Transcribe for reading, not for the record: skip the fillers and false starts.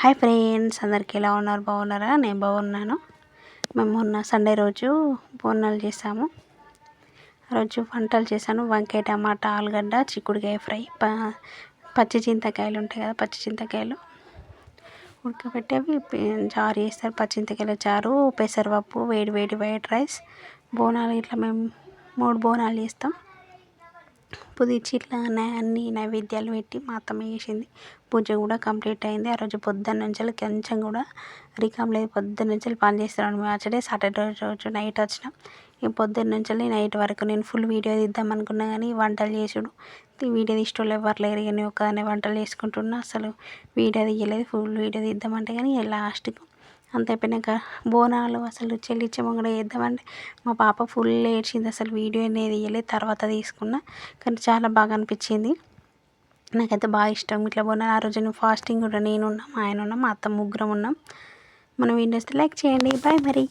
Hi friends, అందరికీ ఎలా ఉన్నారు? బాగున్నారా? నేను బాగున్నాను. మేము మొన్న సండే రోజు బోనాలు చేసాము. ఆ రోజు వంటలు చేశాను. వంకాయ, టమాటా, ఆలుగడ్డ, చిక్కుడుకాయ ఫ్రై, పచ్చి చింతకాయలు ఉంటాయి కదా, పచ్చి చింతకాయలు ఉడకబెట్టి అవి చారు చేస్తారు. పచ్చి చింతకాయల చారు, పెసరపప్పు, వేడి వేడి వైట్ రైస్, బోనాలు. ఇట్లా మేము 3 బోనాలు చేస్తాం. పుదిచ్చి ఇట్లా అన్ని నైవేద్యాలు పెట్టి మా అత్తమ్మ చేసింది. పూజ కూడా కంప్లీట్ అయింది. ఆ రోజు పొద్దున్న నుంచి కొంచెం కూడా రికామ్ లేదు. పొద్దున్న నుంచి పని చేస్తున్నాను. మేము సాటర్డే రోజు నైట్ వచ్చినాం. ఈ పొద్దున్న నుంచి నైట్ వరకు నేను ఫుల్ వీడియో తీద్దాం అనుకున్నా, కానీ వంటలు చేసుడు వీడియో తీసేటోళ్ళు ఎవరు లేరు. ఇక నేను ఒకదాన్ని వంటలు చేసుకుంటున్నా. అసలు వీడియో తీయలేదు. ఫుల్ వీడియో తీద్దామంటే కానీ లాస్ట్కు అంత అయిపోయినాక బోనాలు అసలు చెల్లిచ్చే ముంగడ చేద్దామంటే మా పాప ఫుల్ ఏడ్చింది. అసలు వీడియో అనేది తీయలేదు, తర్వాత తీసుకున్నా. కానీ చాలా బాగా అనిపించింది. నాకైతే బాగా ఇష్టం ఇట్లా బోనాలు. ఆ రోజు నేను ఫాస్టింగ్ కూడా నేనున్నాం, ఆయన ఉన్నాం, మా అత్త ముగ్గురం ఉన్నాం. మనం వీడియోస్ లైక్ చేయండి. బాయ్ మరి.